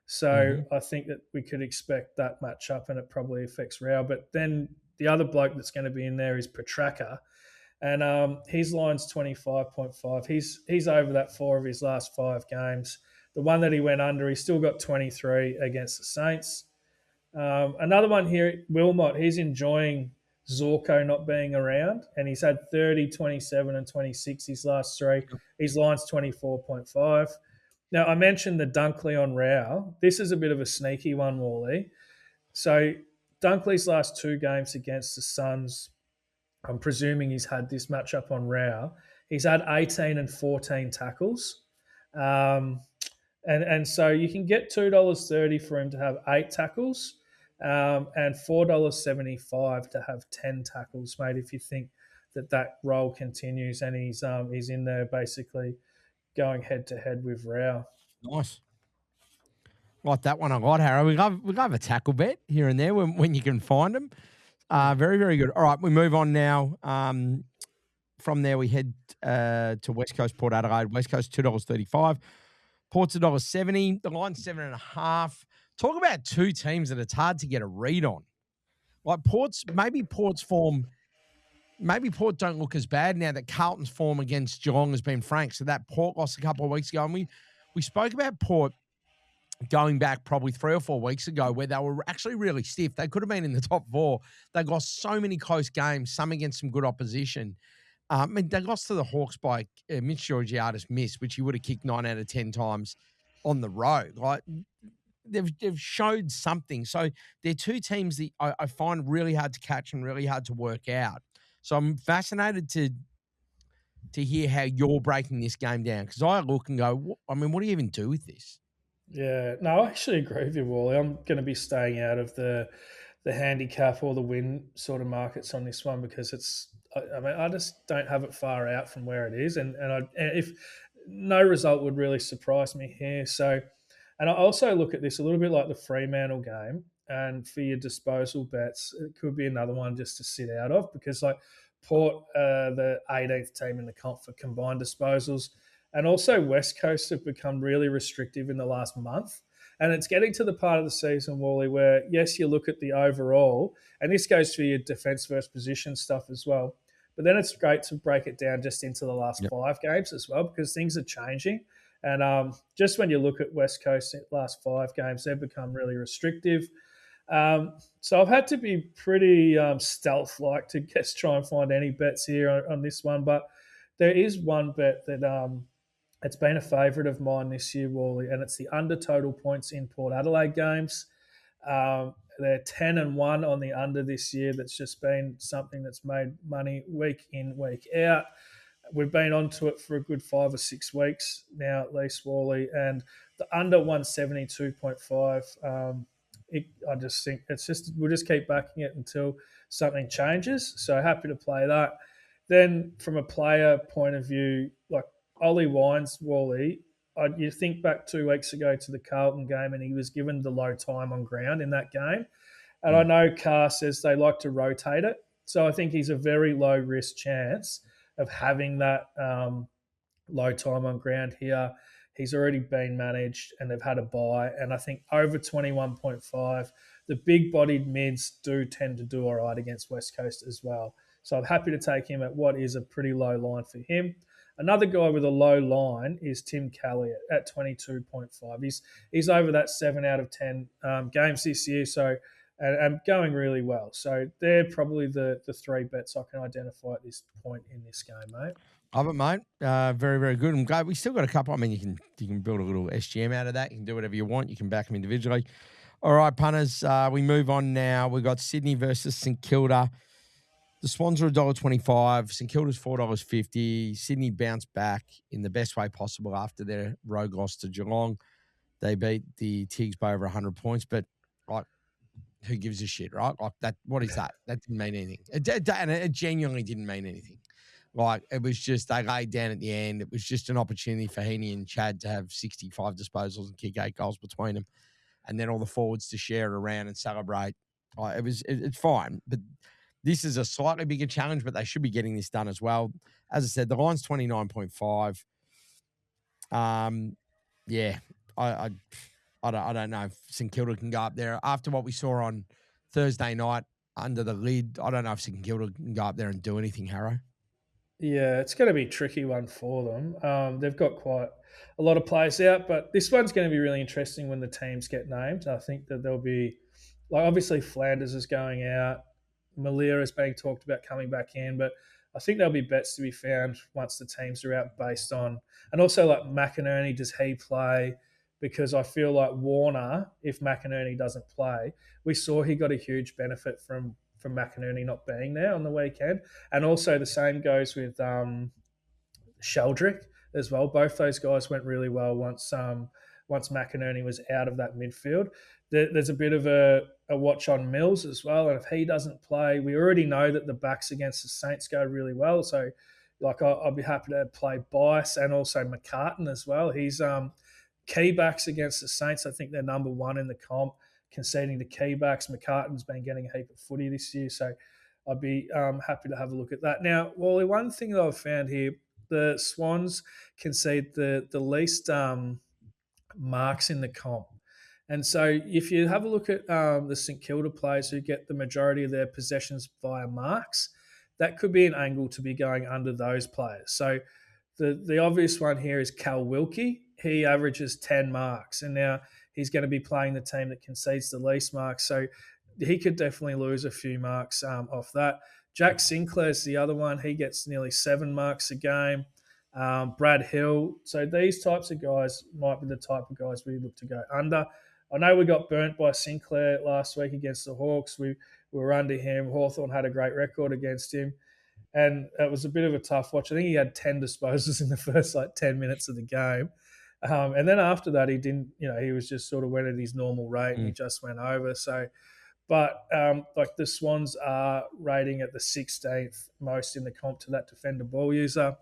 So I think that we could expect that matchup, and it probably affects Rao. But then the other bloke that's going to be in there is Petraka, and his line's 25.5. He's over that 4 of his last 5 games. The one that he went under, he's still got 23 against the Saints. Another one here, Wilmot, he's enjoying Zorko not being around, and he's had 30, 27, and 26 his last 3. His line's 24.5. Now, I mentioned the Dunkley on Rao. This is a bit of a sneaky one, Wally. So Dunkley's last 2 games against the Suns, I'm presuming he's had this matchup on Rao. He's had 18 and 14 tackles. And so you can get $2.30 for him to have 8 tackles and $4.75 to have 10 tackles, mate, if you think that role continues and he's in there basically going head-to-head with Rao.
Nice. Like that one I got, Harro. We love a tackle bet here and there when you can find them. Very, very good. All right, we move on now. From there, we head to West Coast, Port Adelaide. West Coast, $2.35. Port's $1.70. The line's 7.5. Talk about 2 teams that it's hard to get a read on. Like Port's form, maybe Port don't look as bad now that Carlton's form against Geelong has been frank. So that Port lost a couple of weeks ago, and we spoke about Port going back probably 3 or 4 weeks ago where they were actually really stiff. They could have been in the top 4. They lost so many close games, some against some good opposition. I mean, they lost to the Hawks by Mitch Georgiades missed, which he would have kicked 9 out of 10 times on the road. Like they've showed something. So they're 2 teams that I find really hard to catch and really hard to work out. So I'm fascinated to hear how you're breaking this game down, because I look and go, I mean, what do you even do with this?
Yeah, no, I actually agree with you, Wally. I'm going to be staying out of the handicap or the win sort of markets on this one because I just don't have it far out from where it is, and if no result would really surprise me here. So, and I also look at this a little bit like the Fremantle game, and for your disposal bets, it could be another one just to sit out of because like Port, the 18th team in the comp for combined disposals. And also West Coast have become really restrictive in the last month. And it's getting to the part of the season, Wally, where, yes, you look at the overall, and this goes for your defence versus position stuff as well. But then it's great to break it down just into the last 5 games as well because things are changing. And just when you look at West Coast last 5 games, they've become really restrictive. So I've had to be pretty stealth-like to just try and find any bets here on this one. But there is one bet that it's been a favourite of mine this year, Wally, and it's the under total points in Port Adelaide games. They're 10-1 on the under this year. That's just been something that's made money week in, week out. We've been onto it for a good 5 or 6 weeks now, at least, Wally, and the under 172.5 I just think we'll just keep backing it until something changes. So happy to play that. Then from a player point of view, like Ollie Wines, Wally, you think back 2 weeks ago to the Carlton game, and he was given the low time on ground in that game. And I know Carr says they like to rotate it. So I think he's a very low risk chance of having that low time on ground here. He's already been managed and they've had a bye. And I think over 21.5, the big bodied mids do tend to do all right against West Coast as well. So I'm happy to take him at what is a pretty low line for him. Another guy with a low line is Tim Kelly at 22.5. He's over that 7 out of 10 games this year. So and going really well. So they're probably the three bets I can identify at this point in this game, mate.
Love it, mate. Very, very good. I'm glad we still got a couple. I mean, you can build a little SGM out of that. You can do whatever you want. You can back them individually. All right, punters. We move on now. We've got Sydney versus St Kilda. The Swans are $1.25. St Kilda's $4.50. Sydney bounced back in the best way possible after their road loss to Geelong. They beat the Tigs by over 100 points, but like, who gives a shit, right? Like that. What is that? That didn't mean anything. It genuinely didn't mean anything. Like, it was just, they laid down at the end. It was just an opportunity for Heaney and Chad to have 65 disposals and kick 8 goals between them. And then all the forwards to share it around and celebrate. It's fine. But this is a slightly bigger challenge, but they should be getting this done as well. As I said, the line's 29.5. Yeah, I don't know if St Kilda can go up there. After what we saw on Thursday night under the lid, I don't know if St Kilda can go up there and do anything, Harro.
Yeah, it's going to be a tricky one for them. They've got quite a lot of players out, but this one's going to be really interesting when the teams get named. I think that there'll be, like, obviously Flanders is going out. Malia is being talked about coming back in, but I think there'll be bets to be found once the teams are out based on, and also like McInerney, does he play? Because I feel like Warner, if McInerney doesn't play, we saw he got a huge benefit from McInerney not being there on the weekend. And also the same goes with Sheldrick as well. Both those guys went really well once McInerney was out of that midfield. There's a bit of a watch on Mills as well. And if he doesn't play, we already know that the backs against the Saints go really well. So like I'll be happy to play Bice and also McCartan as well. He's key backs against the Saints. I think they're number one in the comp, conceding to key backs. McCartan's been getting a heap of footy this year, so I'd be happy to have a look at that. Now, Wally, one thing that I've found here, the Swans concede the least marks in the comp. And so if you have a look at the St Kilda players who get the majority of their possessions via marks, that could be an angle to be going under those players. So the obvious one here is Cal Wilkie. He averages 10 marks, and now he's going to be playing the team that concedes the least marks. So he could definitely lose a few marks off that. Jack Sinclair's the other one. He gets nearly 7 marks a game. Brad Hill. So these types of guys might be the type of guys we look to go under. I know we got burnt by Sinclair last week against the Hawks. We were under him. Hawthorn had a great record against him. And it was a bit of a tough watch. I think he had 10 disposals in the first 10 minutes of the game. And then after that, he didn't, he was just sort of went at his normal rate and he just went over. So, but the Swans are rating at the 16th most in the comp to that defender ball user.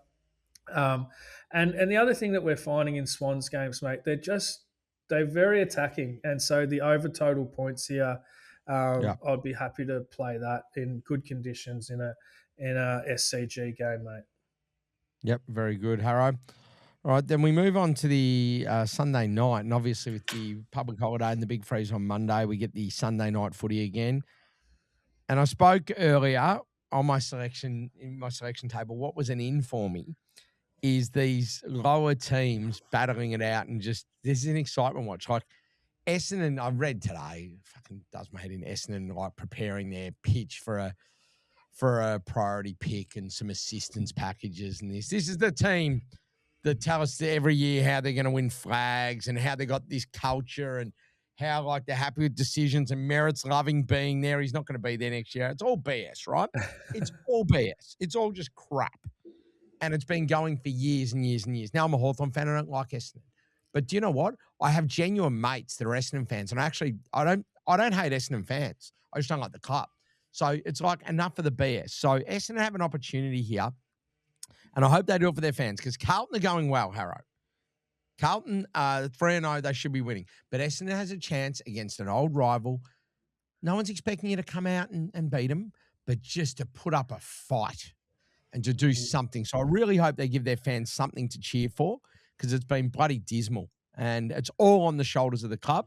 And the other thing that we're finding in Swans games, mate, they're very attacking. And so the over total points here, I'd be happy to play that in good conditions in a SCG game, mate.
Yep, very good, Harro. All right, then we move on to the Sunday night, and obviously with the public holiday and the big freeze on Monday, we get the Sunday night footy again. And I spoke earlier on my selection table. What was an in for me is these lower teams battling it out, and just this is an excitement watch. Like Essendon, I read today, fucking does my head in. Essendon like preparing their pitch for a priority pick and some assistance packages, and this is the team that tell us every year how they're going to win flags and how they got this culture and how they're happy with decisions and Merritt's loving being there. He's not going to be there next year. It's all BS, right? It's all BS. It's all just crap. And it's been going for years and years and years. Now I'm a Hawthorn fan. I don't like Essendon. But do you know what? I have genuine mates that are Essendon fans. And I I don't hate Essendon fans. I just don't like the club. So it's like enough of the BS. So Essendon have an opportunity here, and I hope they do it for their fans because Carlton are going well, Harro. Carlton, 3-0, they should be winning. But Essendon has a chance against an old rival. No one's expecting you to come out and beat them, but just to put up a fight and to do something. So I really hope they give their fans something to cheer for because it's been bloody dismal. And it's all on the shoulders of the club.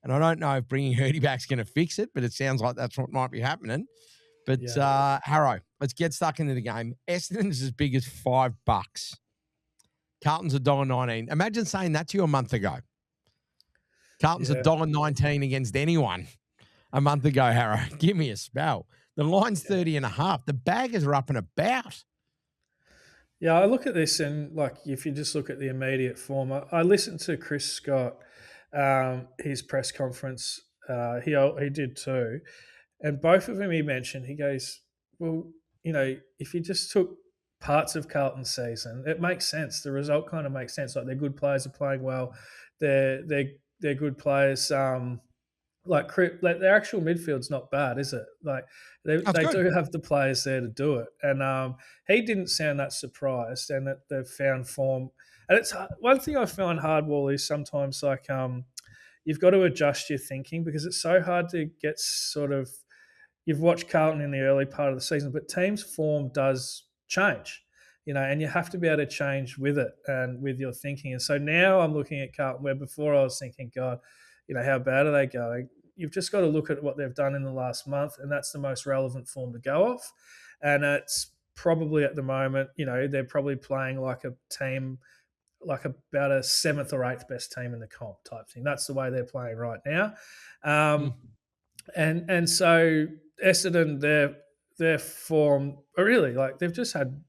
And I don't know if bringing Hurdy back's going to fix it, but it sounds like that's what might be happening. But Harro, let's get stuck into the game. Essendon's as big as $5. Carlton's $1.19. Imagine saying that to you a month ago. Carlton's $1.19 against anyone a month ago, Harro. Give me a spell. The line's 30.5. The baggers are up and about.
Yeah, I look at this and, like, if you just look at the immediate form, I listened to Chris Scott, his press conference. He did too. And both of them he mentioned, he goes, well, if you just took parts of Carlton's season, it makes sense. The result kind of makes sense. Like, their good players are playing well. They're good players. Like their actual midfield's not bad, is it? Like they do have the players there to do it. And he didn't sound that surprised, and that they've found form. And it's one thing I find hard, Wally, is sometimes like you've got to adjust your thinking because it's so hard to get sort of. You've watched Carlton in the early part of the season, but teams' form does change, and you have to be able to change with it and with your thinking. And so now I'm looking at Carlton, where before I was thinking, God, how bad are they going? You've just got to look at what they've done in the last month, and that's the most relevant form to go off. And it's probably at the moment, they're probably playing like a team, like about a 7th or 8th best team in the comp type thing. That's the way they're playing right now. And so Essendon, their form, really, like they've just had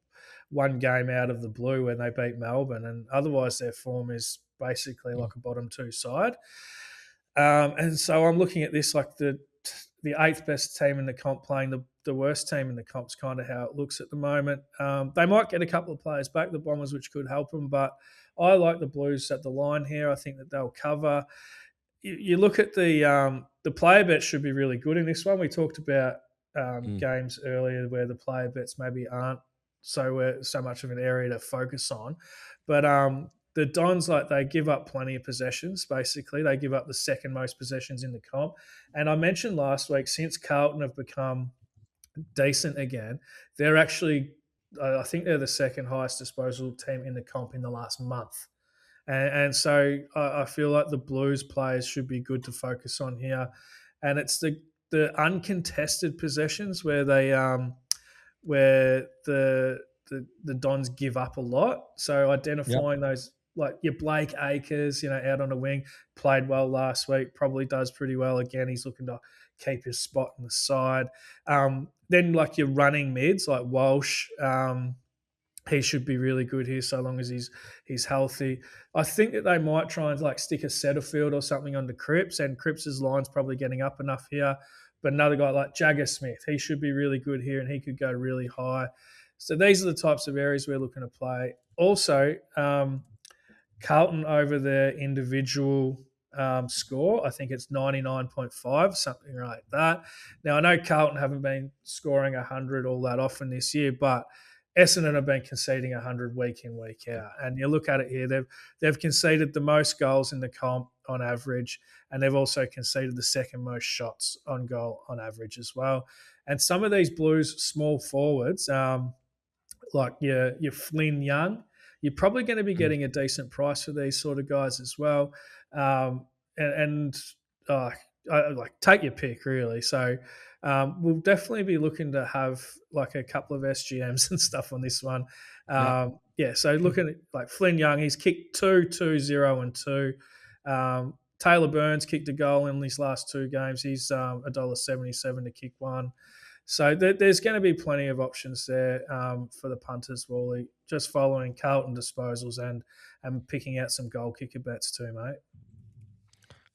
one game out of the blue when they beat Melbourne, and otherwise their form is basically like a bottom 2 side. And so I'm looking at this like the 8th best team in the comp playing the worst team in the comp is kind of how it looks at the moment. They might get a couple of players back, the Bombers, which could help them, but I like the Blues at the line here. I think that they'll cover. You look at the player bets should be really good in this one. We talked about games earlier where the player bets maybe aren't so much of an area to focus on, but the Dons, like, they give up plenty of possessions. Basically, they give up the second most possessions in the comp. And I mentioned last week, since Carlton have become decent again, they're actually, I think they're the second highest disposal team in the comp in the last month. And so I feel like the Blues players should be good to focus on here. And it's the uncontested possessions where they where the Dons give up a lot. So identifying those, like your Blake Acres, out on a wing, played well last week, probably does pretty well again. He's looking to keep his spot on the side. Then like your running mids, like Walsh, he should be really good here so long as he's healthy. I think that they might try and like stick a Setterfield or something onto Cripps, and Cripps's line's probably getting up enough here. But another guy like Jagger Smith, he should be really good here, and he could go really high. So these are the types of areas we're looking to play. Also, Carlton over their individual score, I think it's 99.5, something like that. Now, I know Carlton haven't been scoring 100 all that often this year, but Essendon have been conceding 100 week in, week out. And you look at it here, they've conceded the most goals in the comp on average, and they've also conceded the second most shots on goal on average as well. And some of these Blues small forwards, like your Flynn Young, you're probably going to be getting a decent price for these sort of guys as well. Like take your pick, really. So we'll definitely be looking to have like a couple of SGMs and stuff on this one. So looking at like Flynn Young, he's kicked 2, 0, and 2. Taylor Burns kicked a goal in these last 2 games. He's $1.77 to kick one. So there's going to be plenty of options there for the punters, Wally, just following Carlton disposals and picking out some goal kicker bets too, mate.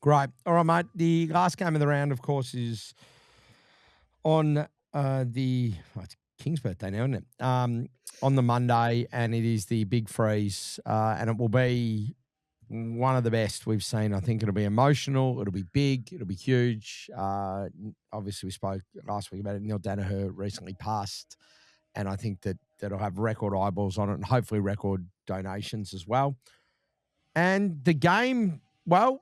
Great. All right, mate. The last game of the round, of course, is on it's King's birthday now, isn't it? On the Monday, and it is the Big Freeze, and it will be one of the best we've seen. I think it'll be emotional. It'll be big. It'll be huge. Obviously, we spoke last week about it. Neil Danaher recently passed, and I think that'll have record eyeballs on it and hopefully record donations as well. And the game, well,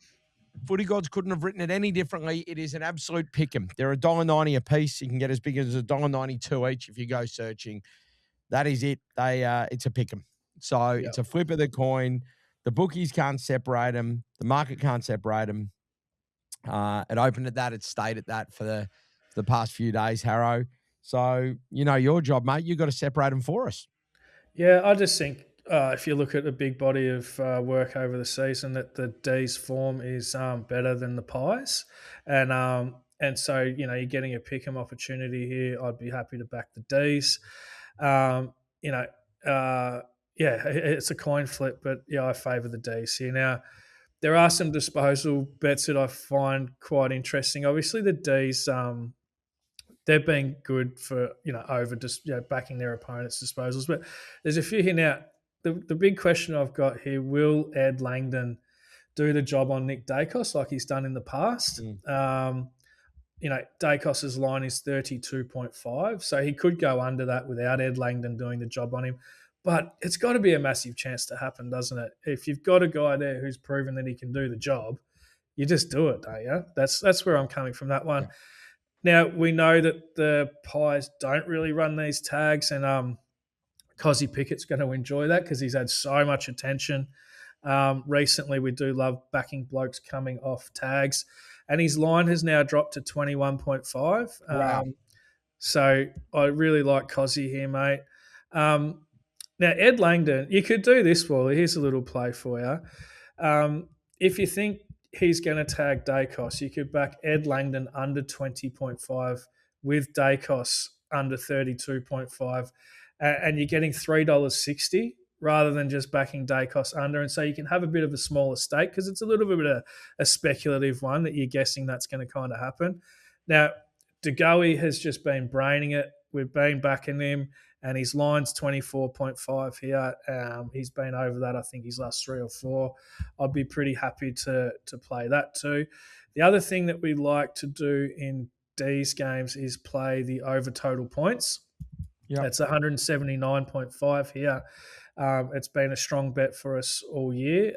Footy Gods couldn't have written it any differently. It is an absolute pick 'em. They're $1.90 a piece. You can get as big as $1.92 each if you go searching. That is it. It's a pick 'em. So It's a flip of the coin. The bookies can't separate them. The market can't separate them. It opened at that. It stayed at that for the past few days, Harro. So, your job, mate. You've got to separate them for us.
Yeah, I just think if you look at a big body of work over the season, that the D's form is better than the Pies. And so, you're getting a pick 'em opportunity here. I'd be happy to back the D's. It's a coin flip, but I favour the D's here. Now, there are some disposal bets that I find quite interesting. Obviously, the D's, they've been good for, over just backing their opponents' disposals. But there's a few here now. The big question I've got here, will Ed Langdon do the job on Nick Dacos like he's done in the past? Dacos's line is 32.5, so he could go under that without Ed Langdon doing the job on him. But it's got to be a massive chance to happen, doesn't it? If you've got a guy there who's proven that he can do the job, you just do it, don't you? That's where I'm coming from, that one. Yeah. Now, we know that the Pies don't really run these tags, and Cozzy Pickett's going to enjoy that because he's had so much attention. Recently, we do love backing blokes coming off tags, and his line has now dropped to 21.5.
Wow.
So I really like Cozzy here, mate. Now, Ed Langdon, you could do this, Wally. Here's a little play for you. If you think he's going to tag Dacos, you could back Ed Langdon under 20.5 with Dacos under 32.5, and you're getting $3.60 rather than just backing Dacos under. And so you can have a bit of a smaller stake because it's a little bit of a speculative one that you're guessing that's going to kind of happen. Now, DeGoey has just been braining it. We've been backing him, and his line's 24.5 here. He's been over that, I think, his last 3 or 4. I'd be pretty happy to play that too. The other thing that we like to do in D's games is play the over total points. Yep. It's 179.5 here. It's been a strong bet for us all year,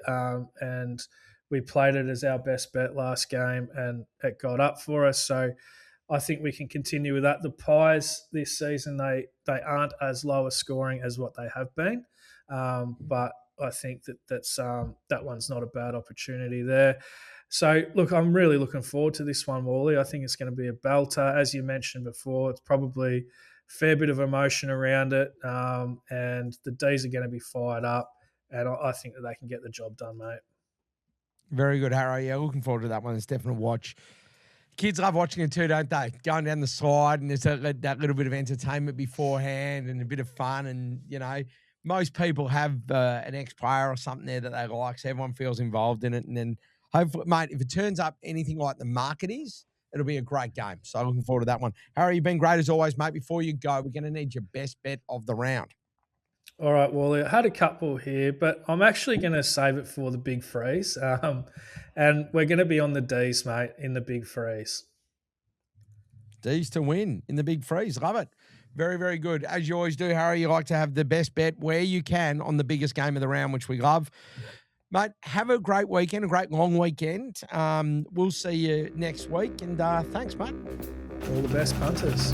and we played it as our best bet last game, and it got up for us. So I think we can continue with that. The Pies this season, they aren't as low a scoring as what they have been, but I think that one's not a bad opportunity there. So, look, I'm really looking forward to this one, Wally. I think it's going to be a belter. As you mentioned before, it's probably a fair bit of emotion around it, and the D's are going to be fired up, and I think that they can get the job done, mate.
Very good, Harro. Yeah, looking forward to that one. It's definitely a watch. Kids love watching it too, don't they? Going down the slide, and there's that little bit of entertainment beforehand and a bit of fun. And, most people have an ex-player or something there that they like, so everyone feels involved in it. And then hopefully, mate, if it turns up anything like the market is, it'll be a great game. So looking forward to that one. Harry, you've been great as always, mate. Before you go, we're going to need your best bet of the round.
All right, Wally, I had a couple here, but I'm actually going to save it for the big freeze. And we're going to be on the D's, mate, in the big freeze.
D's to win in the big freeze. Love it. Very, very good. As you always do, Harry, you like to have the best bet where you can on the biggest game of the round, which we love. Mate, have a great weekend, a great long weekend. We'll see you next week. And thanks, mate.
All the best, punters.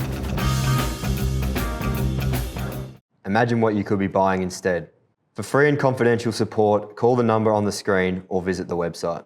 Imagine what you could be buying instead. For free and confidential support, call the number on the screen or visit the website.